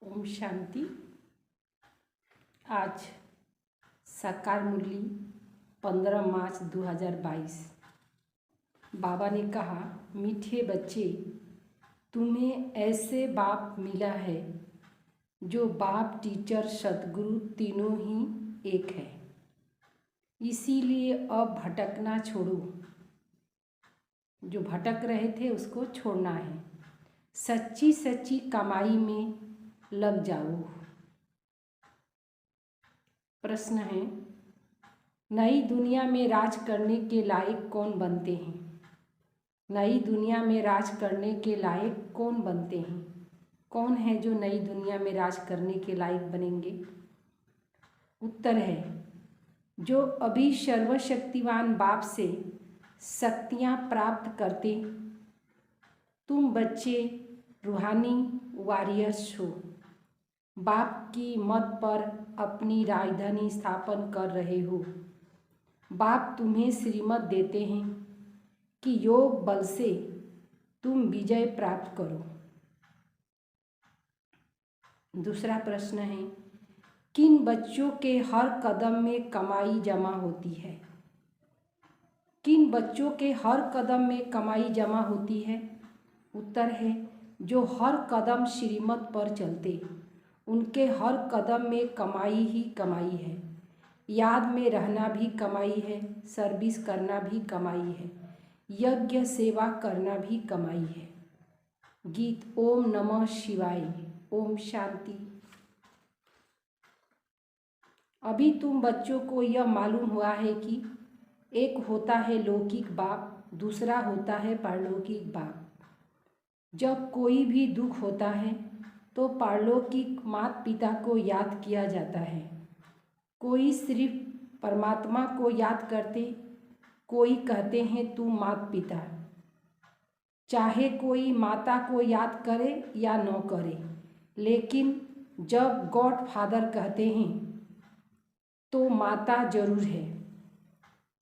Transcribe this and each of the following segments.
ओम शांति। आज साकार मुरली 15 मार्च 2022। बाबा ने कहा, मीठे बच्चे, तुम्हें ऐसे बाप मिला है जो बाप, टीचर, सतगुरु तीनों ही एक है। इसीलिए अब भटकना छोड़ो। जो भटक रहे थे उसको छोड़ना है। सच्ची सच्ची कमाई में लग जाओ। प्रश्न है, नई दुनिया में राज करने के लायक कौन बनते हैं? नई दुनिया में राज करने के लायक कौन बनते हैं? कौन है जो नई दुनिया में राज करने के लायक बनेंगे? उत्तर है, जो अभी सर्वशक्तिवान बाप से शक्तियाँ प्राप्त करते। तुम बच्चे रूहानी वॉरियर्स हो। बाप की मत पर अपनी राजधानी स्थापन कर रहे हो। बाप तुम्हें श्रीमत देते हैं कि योग बल से तुम विजय प्राप्त करो। दूसरा प्रश्न है, किन बच्चों के हर कदम में कमाई जमा होती है? किन बच्चों के हर कदम में कमाई जमा होती है? उत्तर है, जो हर कदम श्रीमत पर चलते, उनके हर कदम में कमाई ही कमाई है। याद में रहना भी कमाई है, सर्विस करना भी कमाई है, यज्ञ सेवा करना भी कमाई है। गीत ओम नमः शिवाय। ओम शांति। अभी तुम बच्चों को यह मालूम हुआ है कि एक होता है लौकिक बाप, दूसरा होता है पारलौकिक बाप। जब कोई भी दुख होता है तो पारलौकिक माता पिता को याद किया जाता है। कोई सिर्फ परमात्मा को याद करते, कोई कहते हैं तुम माता पिता। चाहे कोई माता को याद करे या न करे, लेकिन जब गॉड फादर कहते हैं तो माता जरूर है।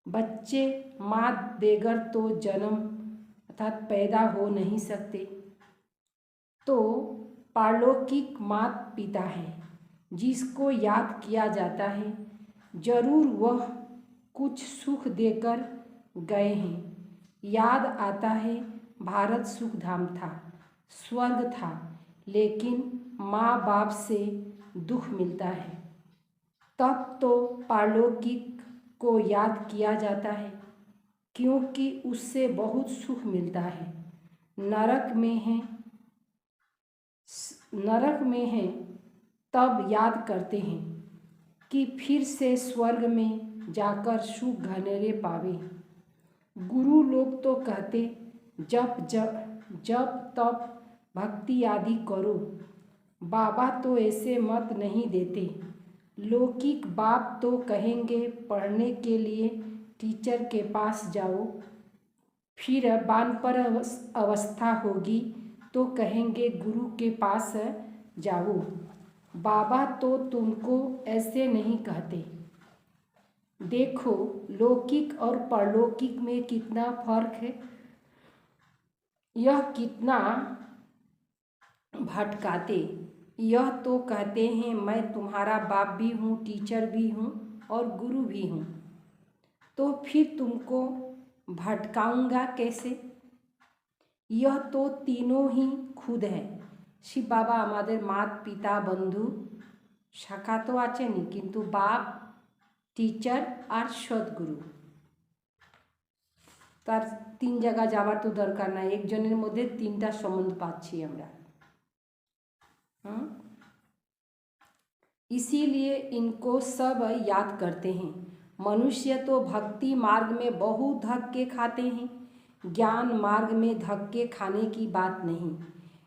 बच्चे माँ बेगर तो जन्म अर्थात पैदा हो नहीं सकते। तो पारलौकिक माता पिता है जिसको याद किया जाता है। जरूर वह कुछ सुख देकर गए हैं। याद आता है भारत सुख धाम था, स्वर्ग था, लेकिन माँ बाप से दुख मिलता है। तब तो पारलौकिक को याद किया जाता है, क्योंकि उससे बहुत सुख मिलता है। नरक में हैं तब याद करते हैं कि फिर से स्वर्ग में जाकर सुख घनेरे पावे। गुरु लोग तो कहते जब तब भक्ति आदि करो। बाबा तो ऐसे मत नहीं देते। लौकिक बाप तो कहेंगे पढ़ने के लिए टीचर के पास जाओ। फिर बानपर अवस्था होगी तो कहेंगे गुरु के पास जाओ। बाबा तो तुमको ऐसे नहीं कहते। देखो लौकिक और परलौकिक में कितना फर्क है। यह कितना भटकाते। यह तो कहते हैं मैं तुम्हारा बाप भी हूँ, टीचर भी हूँ और गुरु भी हूँ। तो फिर तुमको भटकाऊंगा कैसे? यह तो तीनों ही खुद है। शिव बाबा हमारे माता पिता बंधु शाखा तो आचेनी, किंतु बाप, टीचर और सद्गुरु तार तीन जगह जावार तो दरकार ना। एक जनेर मध्य तीनटा सम्बन्ध पाচ্ছি আমরা। इसीलिए इनको सब याद करते हैं। मनुष्य तो भक्ति मार्ग में बहुत धक्के खाते हैं, ज्ञान मार्ग में धक्के खाने की बात नहीं।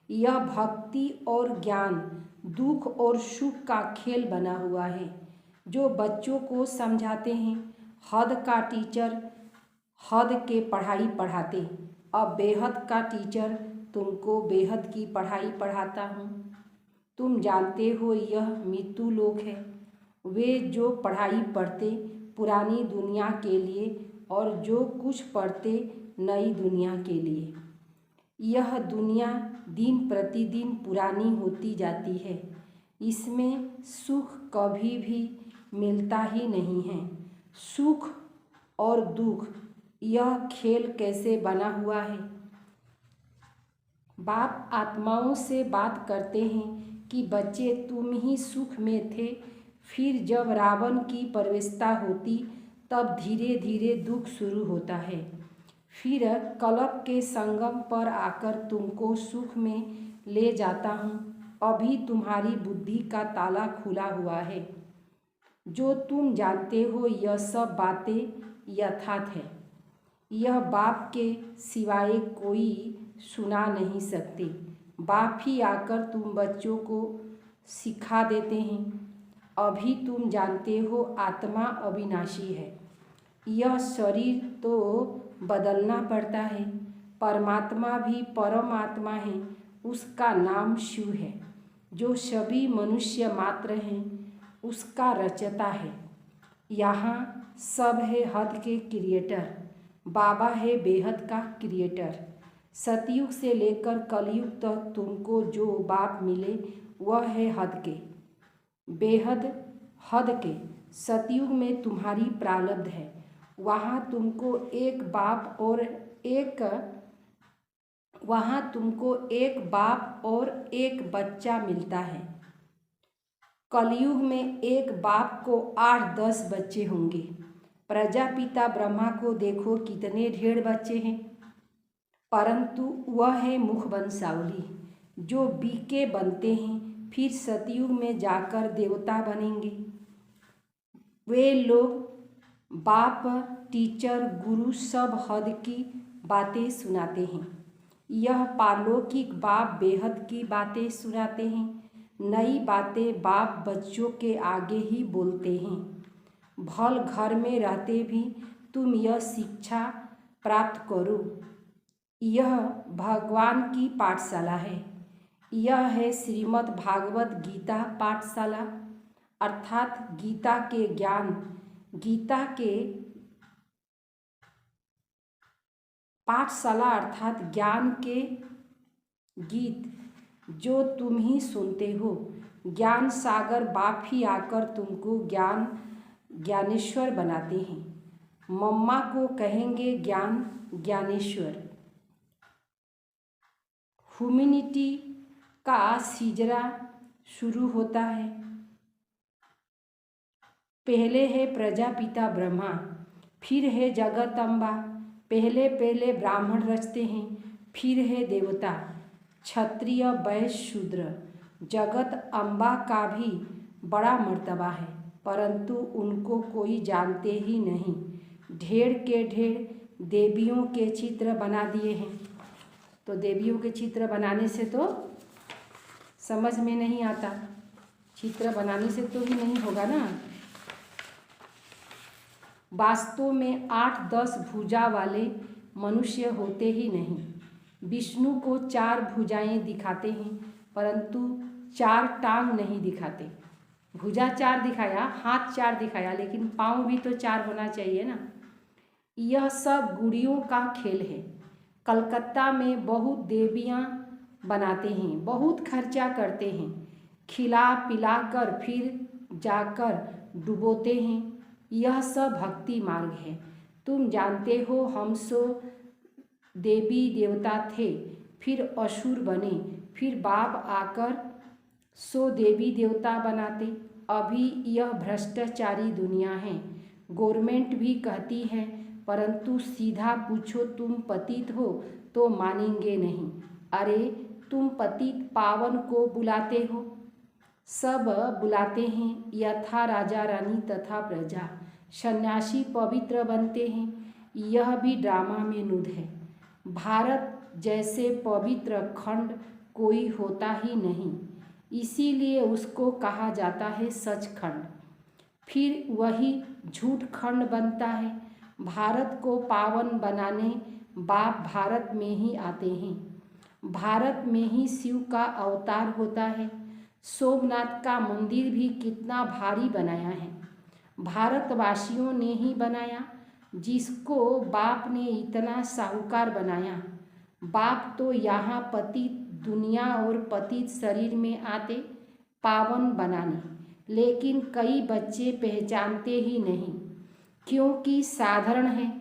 यह भक्ति और ज्ञान दुख और सुख का खेल बना हुआ है। जो बच्चों को समझाते हैं, हद का टीचर हद के पढ़ाई पढ़ाते। अब बेहद का टीचर तुमको बेहद की पढ़ाई पढ़ाता हूँ। तुम जानते हो यह मृत्यु लोक है। वे जो पढ़ाई पढ़ते पुरानी दुनिया के लिए और जो कुछ पढ़ते नई दुनिया के लिए। यह दुनिया दिन प्रतिदिन पुरानी होती जाती है। इसमें सुख कभी भी मिलता ही नहीं है। सुख और दुख यह खेल कैसे बना हुआ है। बाप आत्माओं से बात करते हैं कि बच्चे तुम ही सुख में थे, फिर जब रावण की प्रवेशता होती तब धीरे धीरे दुख शुरू होता है। फिर कलप के संगम पर आकर तुमको सुख में ले जाता हूँ। अभी तुम्हारी बुद्धि का ताला खुला हुआ है। जो तुम जानते हो यह सब बातें यथार्थ है। यह बाप के सिवाय कोई सुना नहीं सकते। बाप ही आकर तुम बच्चों को सिखा देते हैं। अभी तुम जानते हो आत्मा अविनाशी है। यह शरीर तो बदलना पड़ता है। परमात्मा भी परमात्मा है, उसका नाम शिव है। जो सभी मनुष्य मात्र हैं उसका रचता है। यहाँ सब है हद के क्रिएटर। बाबा है बेहद का क्रिएटर। सतयुग से लेकर कलयुग तक तुमको जो बाप मिले वह है हद के, बेहद हद के। सतयुग में तुम्हारी प्रारब्ध है, वहाँ तुमको एक बाप और एक बच्चा मिलता है। कलयुग में एक बाप को 8-10 बच्चे होंगे। प्रजापिता ब्रह्मा को देखो कितने ढेर बच्चे हैं, परंतु वह है मुख वंशावली। जो बीके बनते हैं फिर सतयुग में जाकर देवता बनेंगे। वे लोग बाप, टीचर, गुरु सब हद की बातें सुनाते हैं। यह पारलौकिक बाप बेहद की बातें सुनाते हैं। नई बातें बाप बच्चों के आगे ही बोलते हैं। भल घर में रहते भी तुम यह शिक्षा प्राप्त करो। यह भगवान की पाठशाला है। यह है श्रीमद् भागवत गीता पाठशाला, अर्थात गीता के ज्ञान, गीता के पाठशाला अर्थात ज्ञान के गीत जो तुम ही सुनते हो। ज्ञान सागर बाप ही आकर तुमको ज्ञानेश्वर बनाते हैं। मम्मा को कहेंगे ज्ञान ज्ञानेश्वर। ह्यूमैनिटी का सिजरा शुरू होता है। पहले है प्रजापिता ब्रह्मा, फिर है जगत अम्बा। पहले ब्राह्मण रचते हैं, फिर है देवता, क्षत्रिय, वैश्य, शूद्र। जगत अम्बा का भी बड़ा मर्तबा है, परंतु उनको कोई जानते ही नहीं। ढेर के ढेर देवियों के चित्र बना दिए हैं। तो देवियों के चित्र बनाने से तो समझ में नहीं आता, चित्र बनाने से तो ही नहीं होगा ना। वास्तव में 8-10 भुजा वाले मनुष्य होते ही नहीं। विष्णु को 4 भुजाएं दिखाते हैं, परंतु 4 टांग नहीं दिखाते। भुजा 4 दिखाया, हाथ 4 दिखाया, लेकिन पाँव भी तो 4 होना चाहिए ना। यह सब गुड़ियों का खेल है। कलकत्ता में बहुत देवियाँ बनाते हैं, बहुत खर्चा करते हैं, खिला पिला कर फिर जाकर डुबोते हैं। यह सब भक्ति मार्ग है। तुम जानते हो हम सो देवी देवता थे, फिर असुर बने, फिर बाप आकर सो देवी देवता बनाते। अभी यह भ्रष्टाचारी दुनिया है। गवर्नमेंट भी कहती है, परंतु सीधा पूछो तुम पतित हो तो मानेंगे नहीं। अरे तुम पतित पावन को बुलाते हो, सब बुलाते हैं, यथा राजा रानी तथा प्रजा। सन्यासी पवित्र बनते हैं, यह भी ड्रामा में नुद है। भारत जैसे पवित्र खंड कोई होता ही नहीं, इसीलिए उसको कहा जाता है सचखंड। फिर वही झूठ खंड बनता है। भारत को पावन बनाने बाप भारत में ही आते हैं। भारत में ही शिव का अवतार होता है। सोमनाथ का मंदिर भी कितना भारी बनाया है, भारतवासियों ने ही बनाया, जिसको बाप ने इतना साहूकार बनाया। बाप तो यहाँ पतित दुनिया और पतित शरीर में आते, पावन बनाने, लेकिन कई बच्चे पहचानते ही नहीं क्योंकि साधारण है।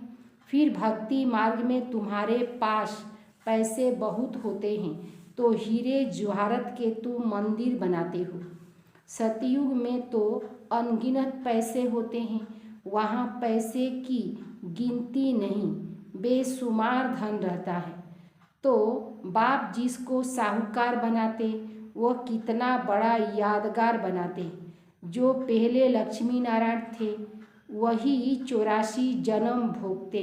फिर भक्ति मार्ग में तुम्हारे पास पैसे बहुत होते हैं तो हीरे जवाहरात के तुम मंदिर बनाते हो। सतयुग में तो अनगिनत पैसे होते हैं, वहाँ पैसे की गिनती नहीं, बेशुमार धन रहता है। तो बाप जिसको साहूकार बनाते वह कितना बड़ा यादगार बनाते। जो पहले लक्ष्मी नारायण थे वही 84 जन्म भोगते,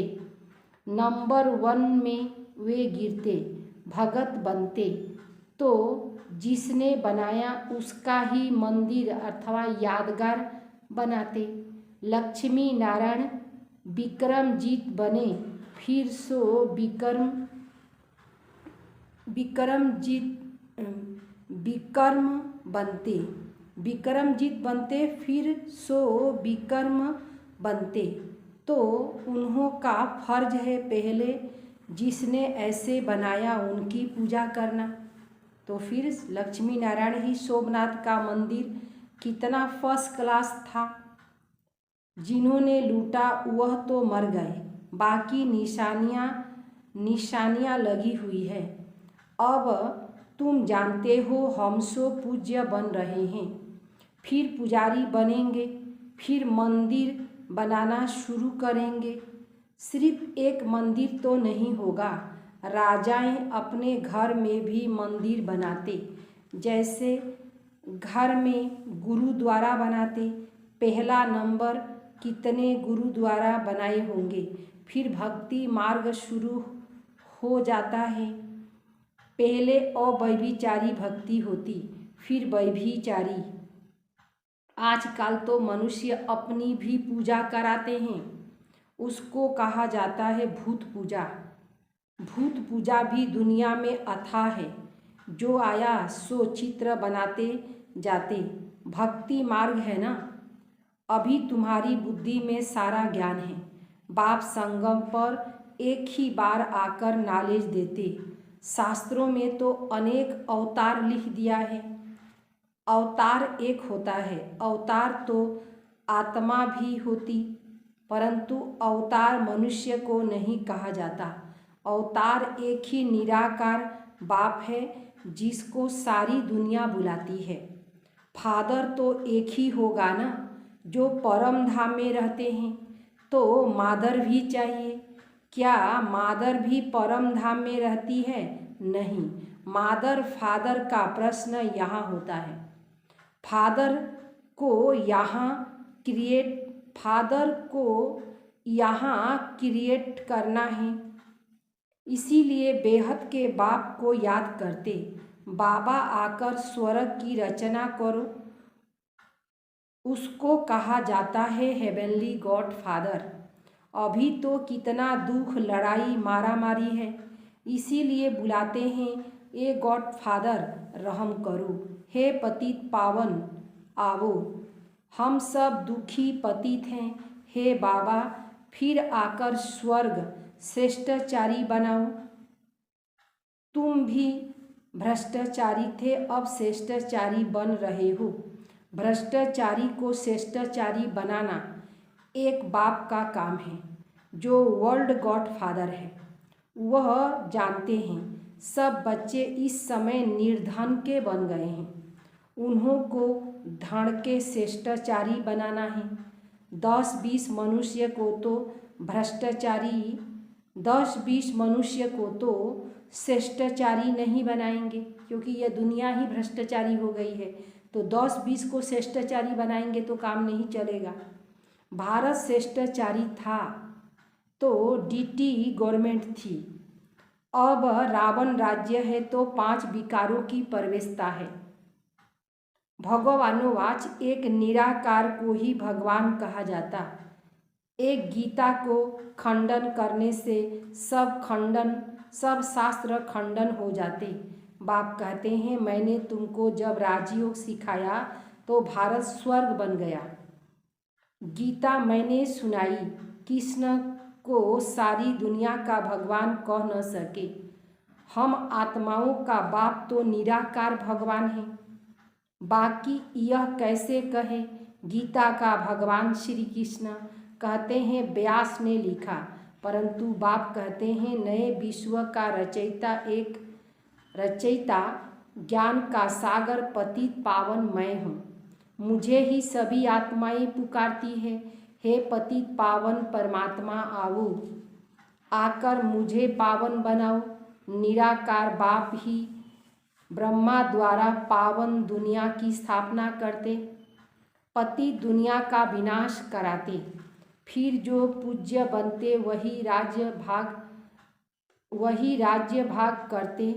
नंबर 1 में वे गिरते, भगत बनते। तो जिसने बनाया उसका ही मंदिर अथवा यादगार बनाते। लक्ष्मी नारायण विक्रमजीत बने, फिर सो विक्रमजीत बनते, फिर सो विक्रम बनते। तो उन्हों का फर्ज है पहले जिसने ऐसे बनाया उनकी पूजा करना। तो फिर लक्ष्मी नारायण ही सोमनाथ का मंदिर कितना फर्स्ट क्लास था। जिन्होंने लूटा वह तो मर गए, बाकी निशानियाँ लगी हुई है। अब तुम जानते हो हम सो पूज्य बन रहे हैं, फिर पुजारी बनेंगे, फिर मंदिर बनाना शुरू करेंगे। सिर्फ एक मंदिर तो नहीं होगा, राजाएं अपने घर में भी मंदिर बनाते, जैसे घर में गुरुद्वारा बनाते। पहला नंबर कितने गुरुद्वारा बनाए होंगे। फिर भक्ति मार्ग शुरू हो जाता है। पहले अव्यभिचारी भक्ति होती, फिर व्यभिचारी। आजकल तो मनुष्य अपनी भी पूजा कराते हैं, उसको कहा जाता है भूत पूजा। भूत पूजा भी दुनिया में अथाह है, जो आया सो चित्र बनाते जाते। भक्ति मार्ग है ना। अभी तुम्हारी बुद्धि में सारा ज्ञान है। बाप संगम पर एक ही बार आकर नॉलेज देते। शास्त्रों में तो अनेक अवतार लिख दिया है। अवतार एक होता है, अवतार तो आत्मा भी होती, परंतु अवतार मनुष्य को नहीं कहा जाता। अवतार एक ही निराकार बाप है जिसको सारी दुनिया बुलाती है। फादर तो एक ही होगा ना, जो परम धाम में रहते हैं। तो मादर भी चाहिए। क्या मादर भी परम धाम में रहती है? नहीं। मादर फादर का प्रश्न यहाँ होता है। फादर को यहाँ क्रिएट करना है, इसीलिए बेहद के बाप को याद करते। बाबा आकर स्वर्ग की रचना करो, उसको कहा जाता है हेवनली गॉड फादर। अभी तो कितना दुख, लड़ाई, मारामारी है, इसीलिए बुलाते हैं ए गॉड फादर रहम करो, हे पतित पावन आवो। हम सब दुखी पतित हैं, हे बाबा फिर आकर स्वर्ग श्रेष्ठाचारी बनाओ। तुम भी भ्रष्टाचारी थे, अब श्रेष्ठाचारी बन रहे हो। भ्रष्टाचारी को श्रेष्ठाचारी बनाना एक बाप का काम है, जो वर्ल्ड गॉड फादर है। वह जानते हैं सब बच्चे इस समय निर्धन के बन गए हैं, उन्हों को धन के श्रेष्ठाचारी बनाना है। 10-20 मनुष्य को तो भ्रष्टाचारी 10-20 मनुष्य को तो श्रेष्ठाचारी नहीं बनाएंगे, क्योंकि यह दुनिया ही भ्रष्टाचारी हो गई है। तो 10-20 को श्रेष्ठाचारी बनाएंगे तो काम नहीं चलेगा। भारत श्रेष्ठाचारी था तो डीटी गवर्नमेंट थी, अब रावण राज्य है तो 5 विकारों की प्रवेशता है। भगवानोवाच एक निराकार को ही भगवान कहा जाता। एक गीता को खंडन करने से सब शास्त्र खंडन हो जाते। बाप कहते हैं मैंने तुमको जब राजयोग सिखाया तो भारत स्वर्ग बन गया। गीता मैंने सुनाई, कृष्ण को सारी दुनिया का भगवान कह न सके। हम आत्माओं का बाप तो निराकार भगवान है। बाकी यह कैसे कहे, गीता का भगवान श्री कृष्ण कहते हैं व्यास ने लिखा, परंतु बाप कहते हैं नए विश्व का रचयिता ज्ञान का सागर पतित पावन मैं हूँ। मुझे ही सभी आत्माएं पुकारती है, हे पतित पावन परमात्मा आओ, आकर मुझे पावन बनाओ। निराकार बाप ही ब्रह्मा द्वारा पावन दुनिया की स्थापना करते, पति दुनिया का विनाश कराते, फिर जो पूज्य बनते वही राज्य भाग करते।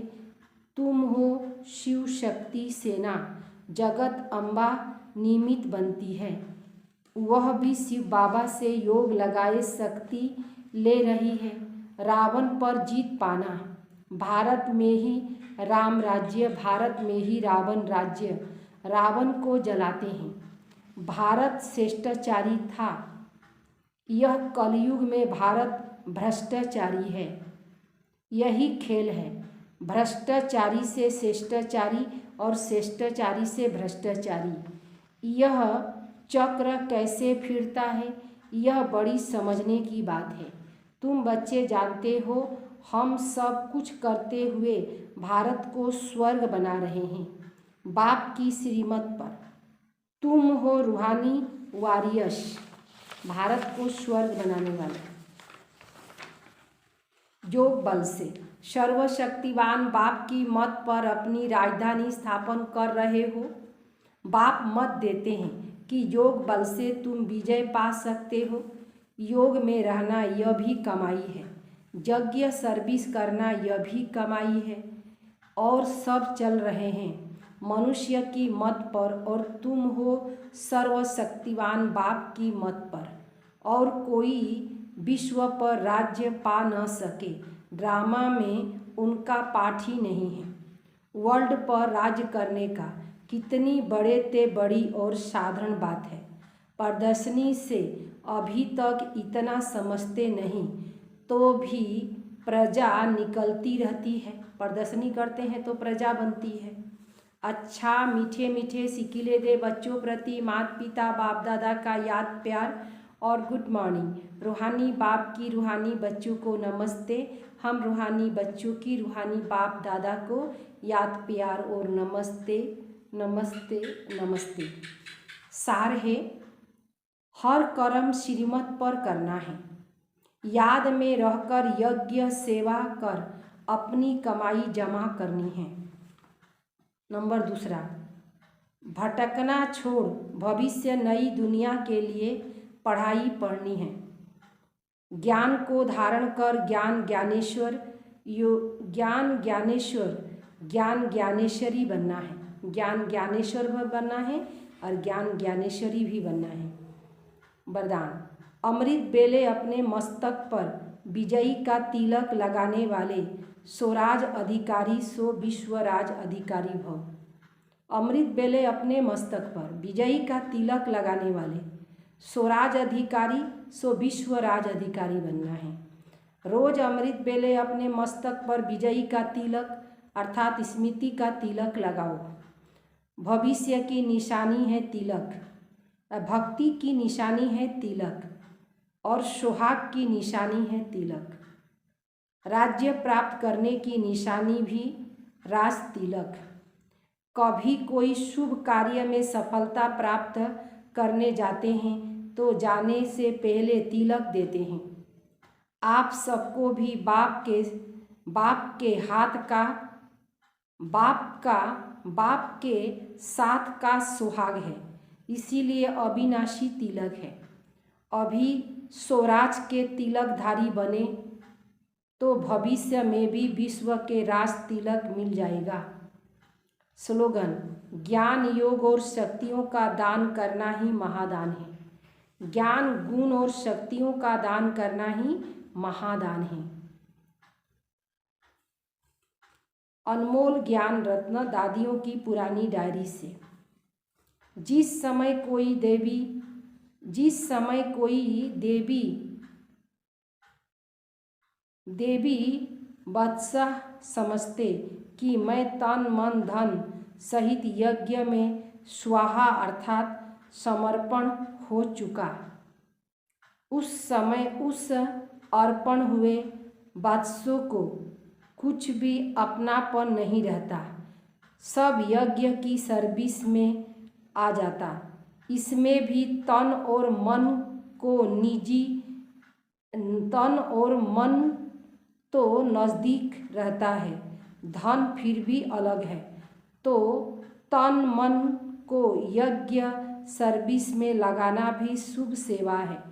तुम हो शिव शक्ति सेना, जगत अम्बा निमित्त बनती है, वह भी शिव बाबा से योग लगाए शक्ति ले रही है। रावण पर जीत पाना, भारत में ही राम राज्य, भारत में ही रावण राज्य, रावण को जलाते हैं। भारत श्रेष्ठाचारी था, यह कलयुग में भारत भ्रष्टाचारी है। यही खेल है, भ्रष्टाचारी से श्रेष्ठाचारी और श्रेष्ठाचारी से भ्रष्टाचारी। यह चक्र कैसे फिरता है, यह बड़ी समझने की बात है। तुम बच्चे जानते हो, हम सब कुछ करते हुए भारत को स्वर्ग बना रहे हैं बाप की श्रीमत पर। तुम हो रूहानी वॉरियर्स, भारत को स्वर्ग बनाने वाले। योग बल से सर्वशक्तिवान बाप की मत पर अपनी राजधानी स्थापन कर रहे हो। बाप मत देते हैं कि योग बल से तुम विजय पा सकते हो। योग में रहना यह भी कमाई है, यज्ञ सर्विस करना यह भी कमाई है, और सब चल रहे हैं मनुष्य की मत पर, और तुम हो सर्वशक्तिवान बाप की मत पर, और कोई विश्व पर राज्य पा न सके। ड्रामा में उनका पाठ ही नहीं है। वर्ल्ड पर राज करने का कितनी बड़े ते बड़ी और साधारण बात है। प्रदर्शनी से अभी तक इतना समझते नहीं, तो भी प्रजा निकलती रहती है। प्रदर्शनी करते हैं तो प्रजा बनती है। अच्छा, मीठे मीठे सिकिले दे बच्चों प्रति माता पिता बाप दादा का याद प्यार और गुड मॉर्निंग। रूहानी बाप की रूहानी बच्चों को नमस्ते। हम रूहानी बच्चों की रूहानी बाप दादा को याद प्यार और नमस्ते नमस्ते नमस्ते। सार है, हर कर्म श्रीमत पर करना है, याद में रहकर यज्ञ सेवा कर अपनी कमाई जमा करनी है। नंबर दूसरा, भटकना छोड़ भविष्य नई दुनिया के लिए पढ़ाई पढ़नी है। ज्ञान को धारण कर ज्ञान ज्ञानेश्वरी बनना है। ज्ञान ज्ञानेश्वर भी बनना है और ज्ञान ज्ञानेश्वरी भी बनना है। वरदान, अमृत बेले अपने मस्तक पर विजयी का तिलक लगाने वाले स्वराज अधिकारी सो विश्वराज अधिकारी भव। अमृत बेले अपने मस्तक पर विजयी का तिलक लगाने वाले स्वराज अधिकारी सो विश्वराज अधिकारी बनना है। रोज अमृत बेले अपने मस्तक पर विजयी का तिलक अर्थात स्मृति का तिलक लगाओ। भविष्य की निशानी है तिलक, भक्ति की निशानी है तिलक, और सुहाग की निशानी है तिलक। राज्य प्राप्त करने की निशानी भी राज तिलक। कभी कोई शुभ कार्य में सफलता प्राप्त करने जाते हैं तो जाने से पहले तिलक देते हैं। आप सबको भी बाप के साथ का सुहाग है, इसीलिए अविनाशी तिलक है। अभी स्वराज के तिलकधारी बने तो भविष्य में भी विश्व के राज तिलक मिल जाएगा। स्लोगन, ज्ञान योग और शक्तियों का दान करना ही महादान है। ज्ञान गुण और शक्तियों का दान करना ही महादान है। अनमोल ज्ञान रत्न दादियों की पुरानी डायरी से। जिस समय कोई देवी बादशाह समझते कि मैं तन मन धन सहित यज्ञ में स्वाहा अर्थात समर्पण हो चुका। उस समय उस अर्पण हुए बादशाह को कुछ भी अपनापन नहीं रहता, सब यज्ञ की सर्विस में आ जाता। इसमें भी तन और मन तो नज़दीक रहता है, धन फिर भी अलग है। तो तन मन को यज्ञ सर्विस में लगाना भी शुभ सेवा है।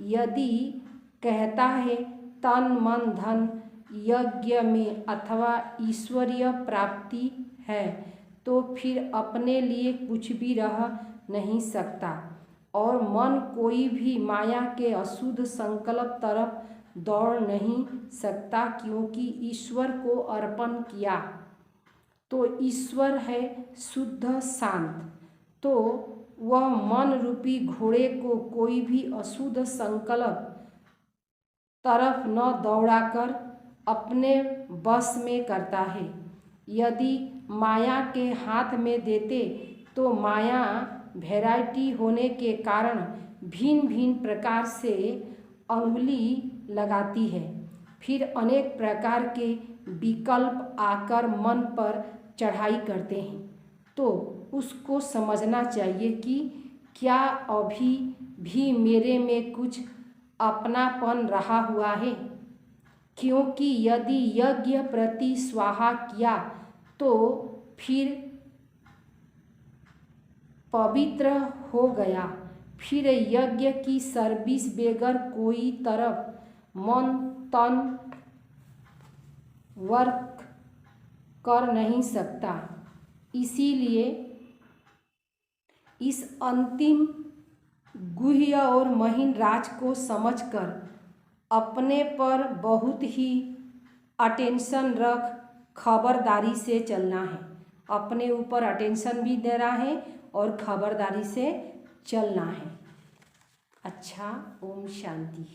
यदि कहता है तन मन धन यज्ञ में अथवा ईश्वरीय प्राप्ति है, तो फिर अपने लिए कुछ भी रह नहीं सकता और मन कोई भी माया के अशुद्ध संकल्प तरफ दौड़ नहीं सकता, क्योंकि ईश्वर को अर्पण किया तो ईश्वर है शुद्ध शांत। तो वह मन रूपी घोड़े को कोई भी अशुद्ध संकल्प तरफ न दौड़ाकर अपने बस में करता है। यदि माया के हाथ में देते तो माया वैरायटी होने के कारण भिन्न भिन्न प्रकार से अंगुली लगाती है, फिर अनेक प्रकार के विकल्प आकर मन पर चढ़ाई करते हैं। तो उसको समझना चाहिए कि क्या अभी भी मेरे में कुछ अपनापन रहा हुआ है, क्योंकि यदि यज्ञ प्रति स्वाहा किया तो फिर पवित्र हो गया, फिर यज्ञ की सर्विस बगैर कोई तरफ मन तन वर्क कर नहीं सकता। इसीलिए इस अंतिम गुह्य और महीन राज को समझकर अपने पर बहुत ही अटेंशन रख खबरदारी से चलना है। अपने ऊपर अटेंशन भी देना है और खबरदारी से चलना है। अच्छा, ओम शांति।